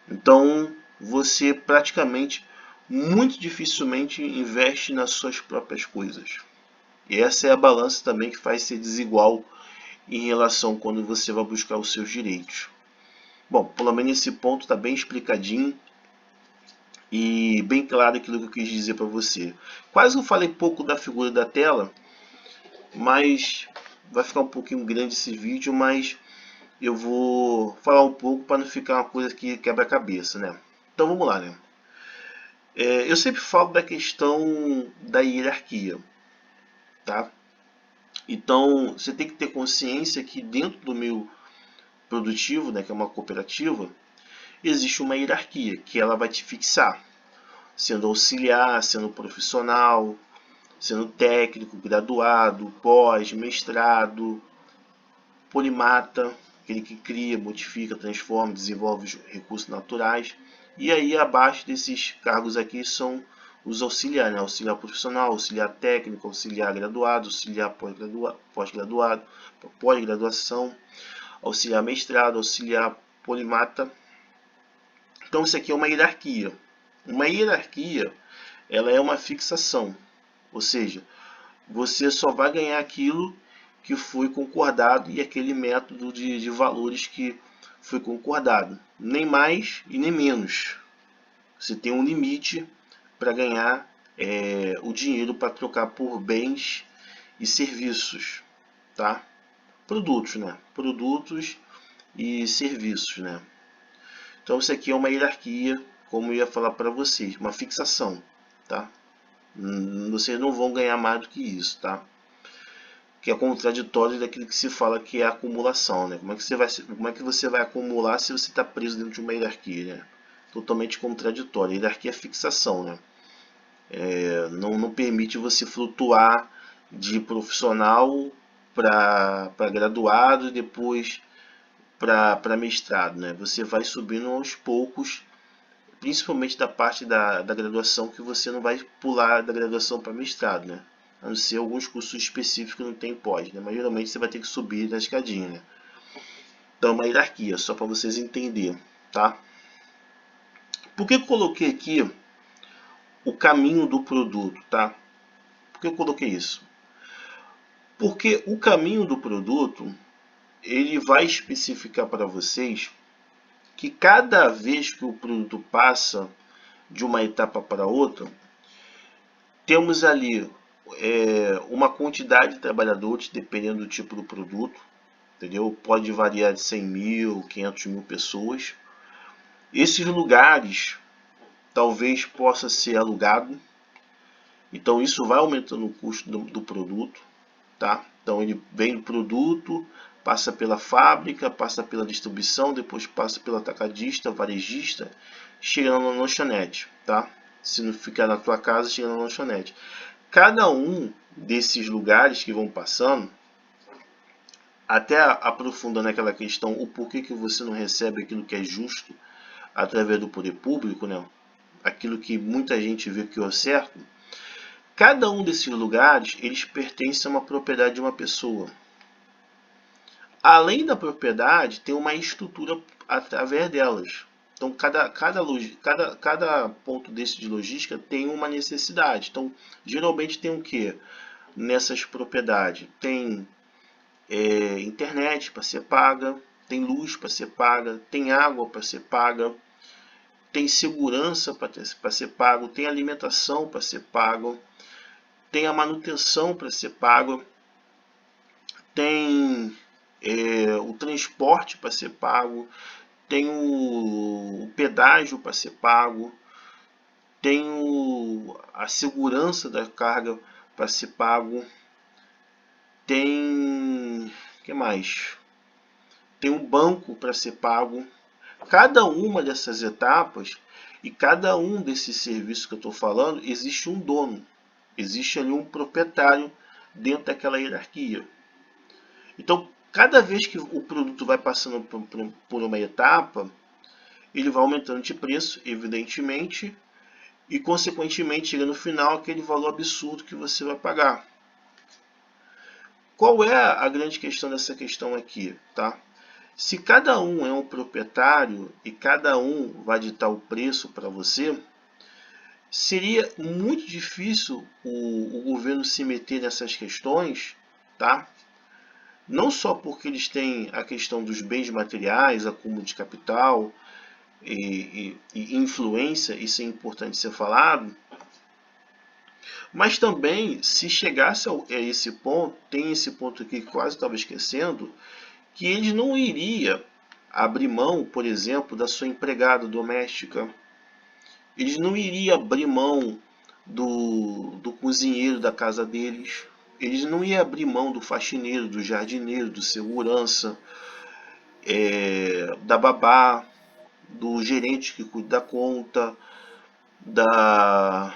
Então, você praticamente, muito dificilmente investe nas suas próprias coisas. E essa é a balança também que faz ser desigual em relação quando você vai buscar os seus direitos. Bom, pelo menos esse ponto está bem explicadinho e bem claro aquilo que eu quis dizer para você. Quase eu falei pouco da figura da tela, mas vai ficar um pouquinho grande esse vídeo, mas eu vou falar um pouco para não ficar uma coisa que quebra a cabeça, né? Então vamos lá, né? Eu sempre falo da questão da hierarquia, tá? Então você tem que ter consciência que dentro do meio produtivo, né, que é uma cooperativa, existe uma hierarquia que ela vai te fixar, sendo auxiliar, sendo profissional, sendo técnico, graduado, pós, mestrado, polimata, aquele que cria, modifica, transforma, desenvolve os recursos naturais. E aí abaixo desses cargos aqui são os auxiliares, né? Auxiliar profissional, auxiliar técnico, auxiliar graduado, auxiliar pós-graduado, pós-graduação, auxiliar mestrado, auxiliar polimata. Então isso aqui é uma hierarquia. Uma hierarquia, ela é uma fixação, ou seja, você só vai ganhar aquilo que foi concordado e aquele método de valores que foi concordado. Nem mais e nem menos. Você tem um limite para ganhar o dinheiro para trocar por bens e serviços, tá? Produtos, né? Produtos e serviços, né? Então isso aqui é uma hierarquia, como eu ia falar para vocês, uma fixação, tá? Vocês não vão ganhar mais do que isso, tá? Que é contraditório daquilo que se fala que é acumulação, né? Como é que você vai acumular se você está preso dentro de uma hierarquia, né? Totalmente contraditório. A hierarquia é fixação, né? Não permite você flutuar de profissional para graduado e depois para mestrado, né? Você vai subindo aos poucos, principalmente da parte da graduação, que você não vai pular da graduação para mestrado, né? A não ser alguns cursos específicos não tem pós, né? Mas geralmente você vai ter que subir na escadinha, né? Então é uma hierarquia, só para vocês entenderem, tá? Por que eu coloquei aqui o caminho do produto, tá? Por que eu coloquei isso? Porque o caminho do produto, ele vai especificar para vocês que cada vez que o produto passa de uma etapa para outra, temos ali uma quantidade de trabalhadores, dependendo do tipo do produto, entendeu? Pode variar de 100 mil, 500 mil pessoas. Esses lugares talvez possa ser alugado, então isso vai aumentando o custo do produto, tá? Então ele vem do produto, passa pela fábrica, passa pela distribuição, depois passa pelo atacadista, varejista, chega na lanchonete, tá? Se não ficar na tua casa, chega na lanchonete. Cada um desses lugares que vão passando, até aprofundando aquela questão, o porquê que você não recebe aquilo que é justo através do poder público, né? Aquilo que muita gente vê que é o certo, cada um desses lugares, eles pertencem a uma propriedade de uma pessoa. Além da propriedade, tem uma estrutura através delas. Então, cada ponto desse de logística tem uma necessidade. Então, geralmente tem o que nessas propriedades? Tem internet para ser paga, tem luz para ser paga, tem água para ser paga, tem segurança para ser pago, tem alimentação para ser pago, tem a manutenção para ser pago, tem o transporte para ser pago, tem o pedágio para ser pago, tem a segurança da carga para ser pago, tem que mais? Tem um banco para ser pago. Cada uma dessas etapas e cada um desses serviços que eu estou falando, existe um dono, existe ali um proprietário dentro daquela hierarquia. Então, cada vez que o produto vai passando por uma etapa, ele vai aumentando de preço, evidentemente, e consequentemente chega no final aquele valor absurdo que você vai pagar. Qual é a grande questão dessa questão aqui, tá? Se cada um é um proprietário e cada um vai ditar o preço para você, seria muito difícil o governo se meter nessas questões, tá? Não só porque eles têm a questão dos bens materiais, acúmulo de capital e influência, isso é importante ser falado, mas também, se chegasse a esse ponto, tem esse ponto aqui que quase estava esquecendo, que eles não iriam abrir mão, por exemplo, da sua empregada doméstica. Eles não iriam abrir mão do cozinheiro da casa deles. Eles não iam abrir mão do faxineiro, do jardineiro, do segurança, da babá, do gerente que cuida da conta, da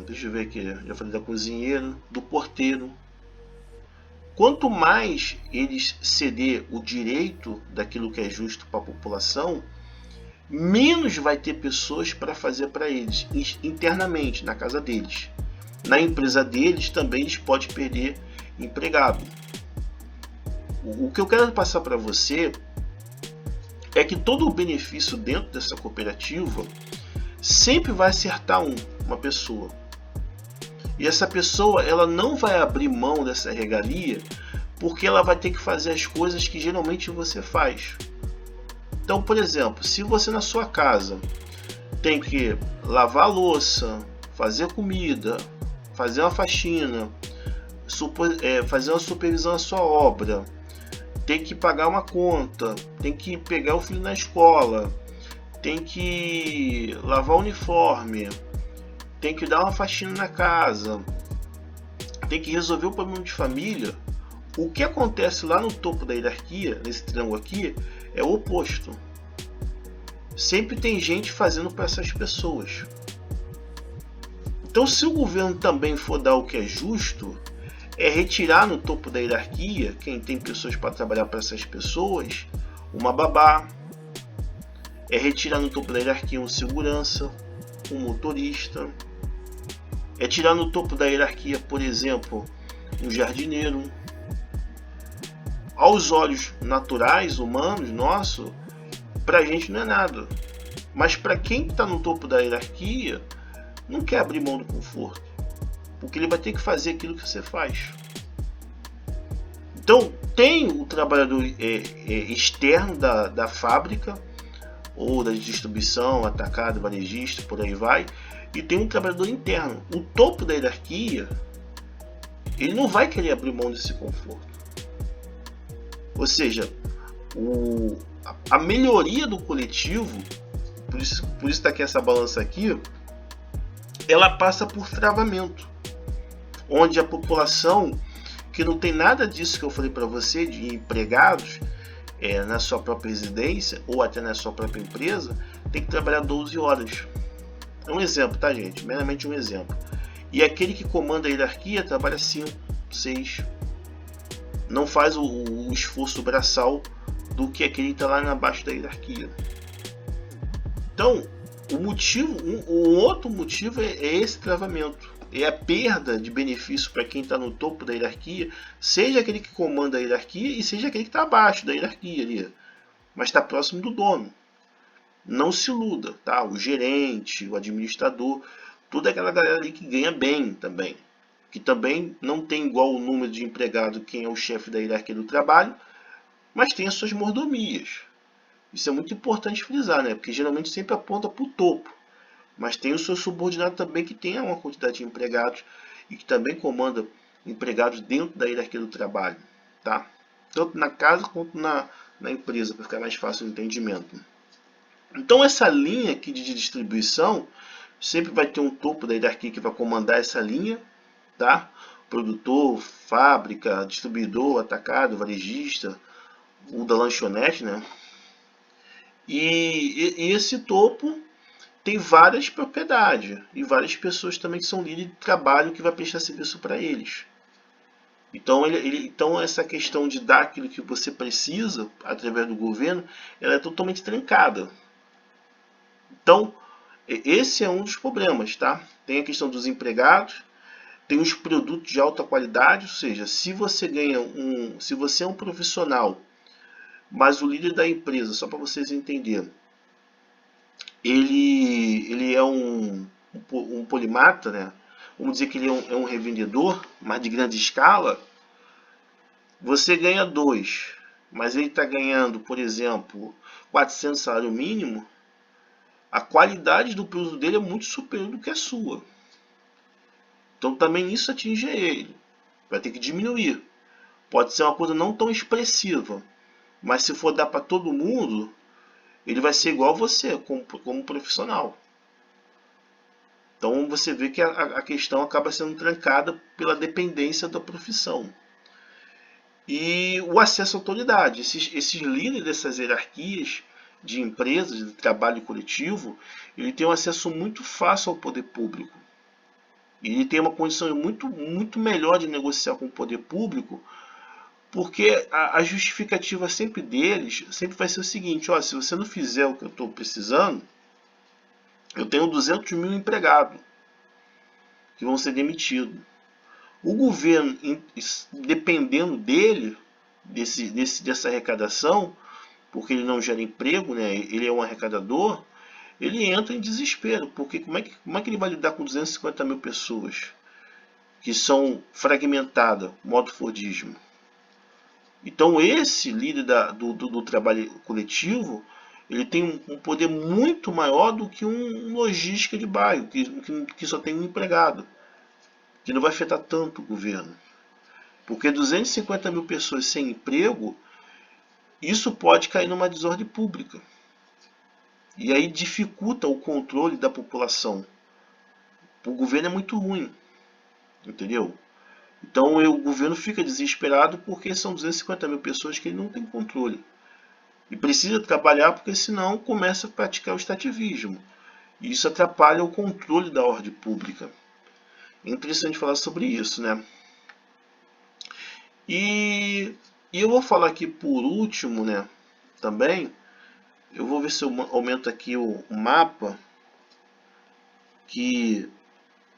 deixa eu ver aqui, já falei da cozinheira, do porteiro. Quanto mais eles ceder o direito daquilo que é justo para a população, menos vai ter pessoas para fazer para eles internamente na casa deles. Na empresa deles também eles podem perder empregado. O que eu quero passar para você é que todo o benefício dentro dessa cooperativa sempre vai acertar uma pessoa. E essa pessoa ela não vai abrir mão dessa regalia porque ela vai ter que fazer as coisas que geralmente você faz. Então, por exemplo, se você na sua casa tem que lavar a louça, fazer comida, fazer uma faxina, fazer uma supervisão da sua obra, tem que pagar uma conta, tem que pegar o filho na escola, tem que lavar o uniforme, tem que dar uma faxina na casa, tem que resolver o problema de família. O que acontece lá no topo da hierarquia, nesse triângulo aqui, é o oposto. Sempre tem gente fazendo para essas pessoas. Então, se o governo também for dar o que é justo, é retirar no topo da hierarquia, quem tem pessoas para trabalhar para essas pessoas, uma babá. É retirar no topo da hierarquia um segurança, um motorista. É tirar no topo da hierarquia, por exemplo, um jardineiro. Aos olhos naturais, humanos, nosso, para a gente não é nada. Mas para quem está no topo da hierarquia, não quer abrir mão do conforto. Porque ele vai ter que fazer aquilo que você faz. Então, tem o trabalhador externo da fábrica, ou da distribuição, atacado, varejista, por aí vai, e tem um trabalhador interno. O topo da hierarquia, ele não vai querer abrir mão desse conforto. Ou seja, a melhoria do coletivo, por isso está aqui essa balança aqui, ela passa por travamento, onde a população que não tem nada disso que eu falei para você, de empregados na sua própria residência ou até na sua própria empresa, tem que trabalhar 12 horas. É um exemplo, tá, gente? Meramente um exemplo. E aquele que comanda a hierarquia trabalha 5, 6. Não faz o esforço braçal do que aquele que está lá abaixo da hierarquia. Então, um outro motivo é esse travamento. É a perda de benefício para quem está no topo da hierarquia, seja aquele que comanda a hierarquia e seja aquele que está abaixo da hierarquia ali, mas está próximo do dono. Não se iluda, tá? O gerente, o administrador, toda aquela galera ali que ganha bem também, que também não tem igual o número de empregado quem é o chefe da hierarquia do trabalho, mas tem as suas mordomias. Isso é muito importante frisar, né? Porque geralmente sempre aponta para o topo. Mas tem o seu subordinado também que tem uma quantidade de empregados e que também comanda empregados dentro da hierarquia do trabalho, tá? Tanto na casa quanto na empresa, para ficar mais fácil o entendimento. Então essa linha aqui de distribuição sempre vai ter um topo da hierarquia que vai comandar essa linha, tá? Produtor, fábrica, distribuidor, atacado, varejista, o da lanchonete, né? E esse topo tem várias propriedades e várias pessoas também que são líderes de trabalho que vai prestar serviço para eles. Então, então essa questão de dar aquilo que você precisa através do governo, ela é totalmente trancada. Então, esse é um dos problemas, tá? Tem a questão dos empregados, tem os produtos de alta qualidade, ou seja, se você é um profissional, mas o líder da empresa, só para vocês entenderem, ele é um polimata, né? Vamos dizer que ele é um revendedor, mas de grande escala, você ganha 2, mas ele está ganhando, por exemplo, 400 salário mínimo, a qualidade do produto dele é muito superior do que a sua. Então também isso atinge ele. Vai ter que diminuir. Pode ser uma coisa não tão expressiva, mas se for dar para todo mundo, ele vai ser igual a você, como profissional. Então você vê que a questão acaba sendo trancada pela dependência da profissão. E o acesso à autoridade. Esses líderes dessas hierarquias de empresas, de trabalho coletivo, ele tem um acesso muito fácil ao poder público. E ele tem uma condição muito melhor de negociar com o poder público, porque a justificativa sempre deles sempre vai ser o seguinte: ó, se você não fizer o que eu estou precisando, eu tenho 200 mil empregados que vão ser demitidos. O governo, dependendo dele, dessa arrecadação, porque ele não gera emprego, né, ele é um arrecadador, ele entra em desespero, porque como é que ele vai lidar com 250 mil pessoas que são fragmentadas, modo Fordismo? Então esse líder do trabalho coletivo, ele tem um poder muito maior do que um logística de bairro, que só tem um empregado, que não vai afetar tanto o governo. Porque 250 mil pessoas sem emprego, isso pode cair numa desordem pública. E aí dificulta o controle da população. O governo é muito ruim, entendeu? Então o governo fica desesperado porque são 250 mil pessoas que ele não tem controle. E precisa trabalhar porque senão começa a praticar o extrativismo. E isso atrapalha o controle da ordem pública. É interessante falar sobre isso, né? E eu vou falar aqui por último, né? Também, eu vou ver se eu aumento aqui o mapa.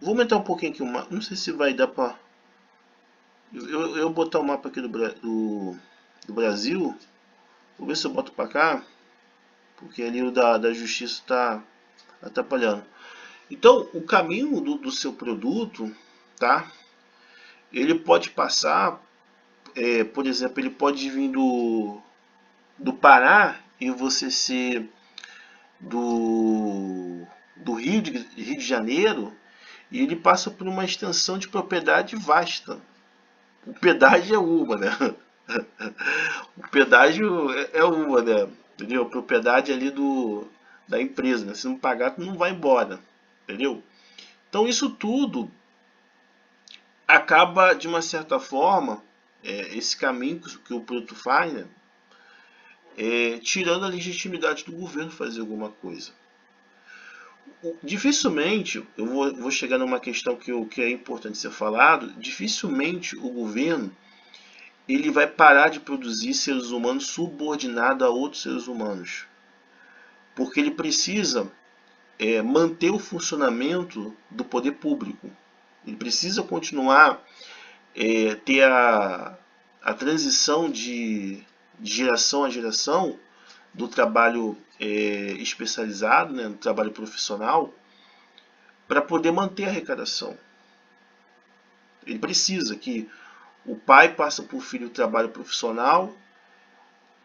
Vou aumentar um pouquinho aqui o mapa. Não sei se vai dar para eu botar o mapa aqui do Brasil. Vou ver se eu boto para cá, porque ali o da justiça está atrapalhando. Então, o caminho do seu produto, tá? Ele pode passar, por exemplo, ele pode vir do Pará e você ser do Rio de Janeiro, e ele passa por uma extensão de propriedade vasta. O pedágio é uma, né? O pedágio é uma, né? Entendeu? A propriedade ali da empresa, né? Se não pagar, tu não vai embora, entendeu? Então isso tudo acaba, de uma certa forma, esse caminho que o produto faz, né? Tirando a legitimidade do governo fazer alguma coisa. Dificilmente, eu vou chegar numa questão que é importante ser falado, dificilmente o governo ele vai parar de produzir seres humanos subordinados a outros seres humanos. Porque ele precisa manter o funcionamento do poder público. Ele precisa continuar ter a transição de geração a geração do trabalho especializado, né, do trabalho profissional, para poder manter a arrecadação. Ele precisa que o pai passe para o filho o trabalho profissional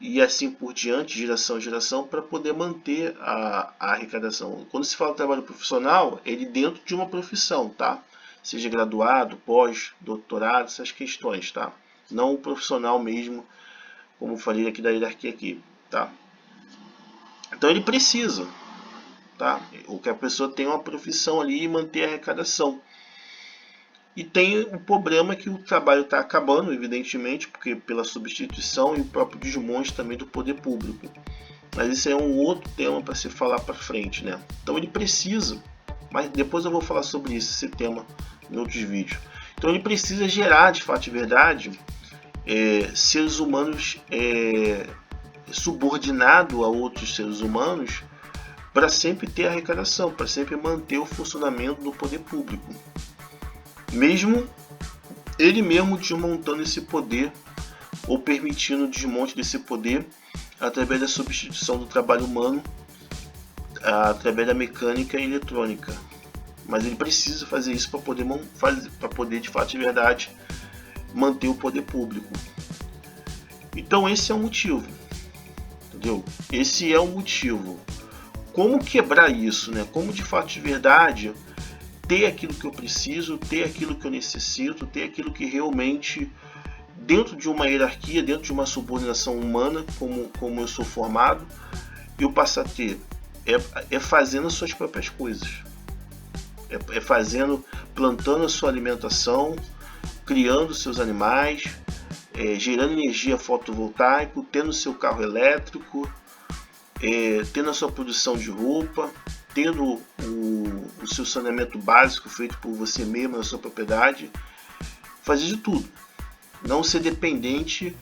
e assim por diante, geração a geração, para poder manter a arrecadação. Quando se fala trabalho profissional, ele dentro de uma profissão, tá? Seja graduado, pós, doutorado, essas questões, tá? Não o profissional mesmo, como eu falei aqui da hierarquia aqui, tá? Então ele precisa, tá? O que a pessoa tem uma profissão ali e manter a arrecadação. E tem o problema que o trabalho está acabando, evidentemente, porque pela substituição e o próprio desmonte também do poder público. Mas isso é um outro tema para se falar para frente, né? Então ele precisa, mas depois eu vou falar sobre esse tema em outros vídeos. Então ele precisa gerar, de fato e verdade, seres humanos subordinados a outros seres humanos para sempre ter arrecadação, para sempre manter o funcionamento do poder público. mesmo ele mesmo desmontando esse poder ou permitindo o desmonte desse poder através da substituição do trabalho humano através da mecânica e eletrônica. Mas ele precisa fazer isso para poder de fato de verdade manter o poder público. Então esse é o motivo, entendeu? Esse é o motivo. Como quebrar isso, né? Como de fato de verdade ter aquilo que eu preciso, ter aquilo que eu necessito, ter aquilo que realmente dentro de uma hierarquia, dentro de uma subordinação humana, como eu sou formado, eu passo a ter é fazendo as suas próprias coisas, é fazendo, plantando a sua alimentação, criando seus animais, gerando energia fotovoltaica, tendo seu carro elétrico, tendo a sua produção de roupa, tendo o seu saneamento básico feito por você mesmo na sua propriedade, fazer de tudo. Não ser dependente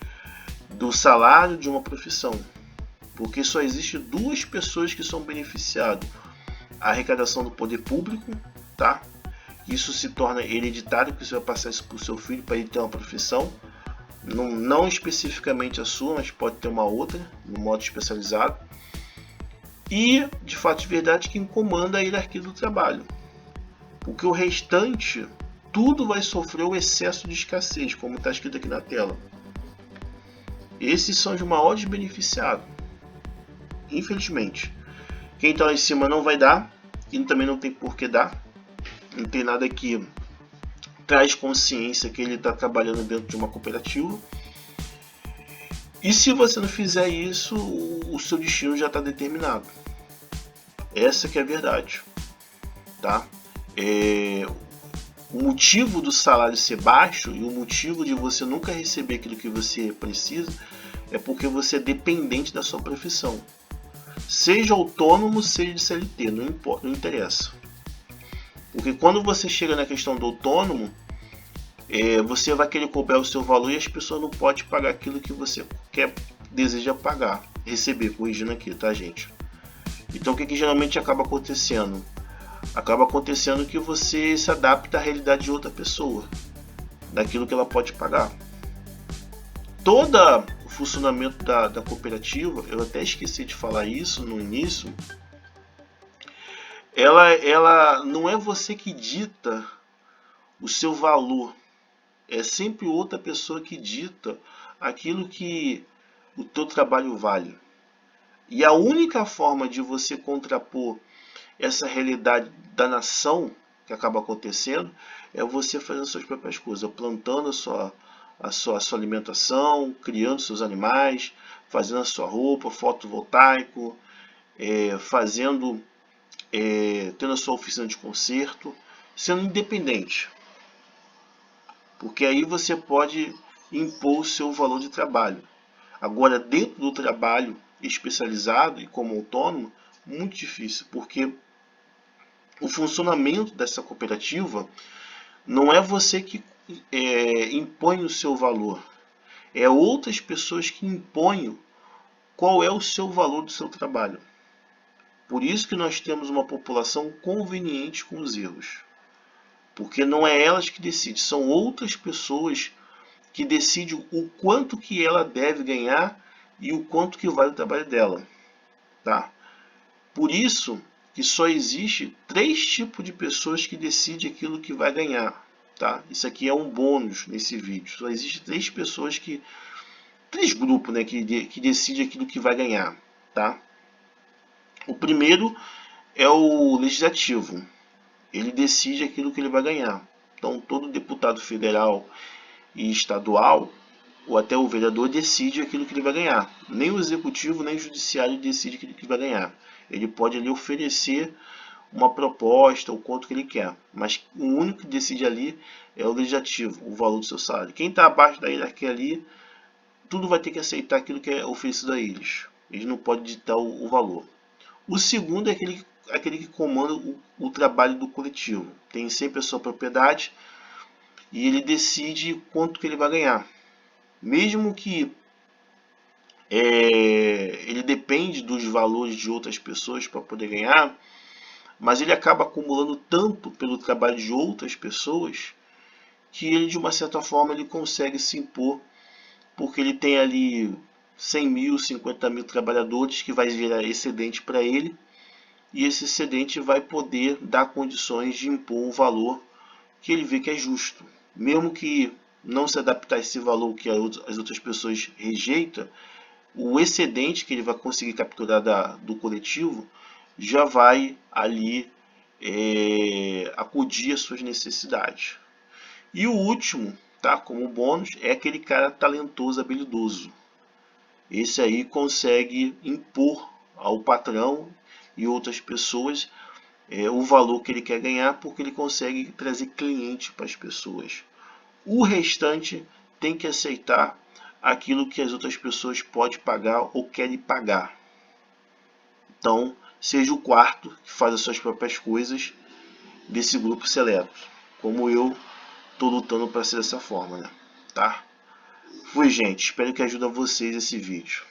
do salário de uma profissão, porque só existe duas pessoas que são beneficiadas: a arrecadação do poder público, tá? Isso se torna hereditário, que você vai passar isso para o seu filho para ele ter uma profissão, não especificamente a sua, mas pode ter uma outra, no modo especializado. E, de fato de verdade, quem comanda a hierarquia do trabalho. Porque o restante, tudo vai sofrer o excesso de escassez, como está escrito aqui na tela. Esses são os maiores beneficiados. Infelizmente. Quem está lá em cima não vai dar, e também não tem por que dar. Não tem nada que traz consciência que ele está trabalhando dentro de uma cooperativa. E se você não fizer isso, o seu destino já está determinado. Essa que é a verdade, tá? O motivo do salário ser baixo e o motivo de você nunca receber aquilo que você precisa é porque você é dependente da sua profissão. Seja autônomo, seja de CLT, não interessa. Porque quando você chega na questão do autônomo, você vai querer cobrar o seu valor e as pessoas não podem pagar aquilo que você deseja pagar, receber, corrigindo aqui, tá, gente? Então o que geralmente acaba acontecendo? Acaba acontecendo que você se adapta à realidade de outra pessoa, daquilo que ela pode pagar. Todo o funcionamento da cooperativa, eu até esqueci de falar isso no início, ela não é você que dita o seu valor, é sempre outra pessoa que dita aquilo que o teu trabalho vale. E a única forma de você contrapor essa realidade da nação que acaba acontecendo é você fazendo suas próprias coisas, plantando a sua alimentação, criando seus animais, fazendo a sua roupa, fotovoltaico, tendo a sua oficina de conserto, sendo independente. Porque aí você pode impor o seu valor de trabalho. Agora, dentro do trabalho especializado e como autônomo, muito difícil, porque o funcionamento dessa cooperativa não é você que impõe o seu valor, é outras pessoas que impõem qual é o seu valor do seu trabalho. Por isso que nós temos uma população conveniente com os erros, porque não é elas que decidem, são outras pessoas que decidem o quanto que ela deve ganhar e o quanto que vale o trabalho dela, tá? Por isso que só existe 3 tipos de pessoas que decidem aquilo que vai ganhar, tá? Isso aqui é um bônus nesse vídeo. Só existe 3 pessoas 3 grupos, né, que decidem aquilo que vai ganhar, tá? O primeiro é o legislativo. Ele decide aquilo que ele vai ganhar. Então, todo deputado federal e estadual, ou até o vereador, decide aquilo que ele vai ganhar. Nem o executivo, nem o judiciário decide aquilo que ele vai ganhar. Ele pode ali oferecer uma proposta, o quanto que ele quer. Mas o único que decide ali é o legislativo, o valor do seu salário. Quem está abaixo da hierarquia ali, tudo vai ter que aceitar aquilo que é oferecido a eles. Eles não podem ditar o valor. O segundo é aquele que comanda o trabalho do coletivo. Tem sempre a sua propriedade e ele decide quanto que ele vai ganhar. Mesmo que ele depende dos valores de outras pessoas para poder ganhar, mas ele acaba acumulando tanto pelo trabalho de outras pessoas que ele, de uma certa forma, ele consegue se impor, porque ele tem ali 100 mil, 50 mil trabalhadores, que vai gerar excedente para ele, e esse excedente vai poder dar condições de impor um valor que ele vê que é justo. Mesmo que não se adaptar a esse valor que as outras pessoas rejeitam, o excedente que ele vai conseguir capturar do coletivo já vai ali acudir às suas necessidades. E o último, tá, como bônus, é aquele cara talentoso, habilidoso. Esse aí consegue impor ao patrão e outras pessoas o valor que ele quer ganhar, porque ele consegue trazer cliente para as pessoas. O restante tem que aceitar aquilo que as outras pessoas podem pagar ou querem pagar. Então, seja o quarto que faz as suas próprias coisas desse grupo seleto. Como eu estou lutando para ser dessa forma, né? Tá? Foi, gente. Espero que ajude a vocês esse vídeo.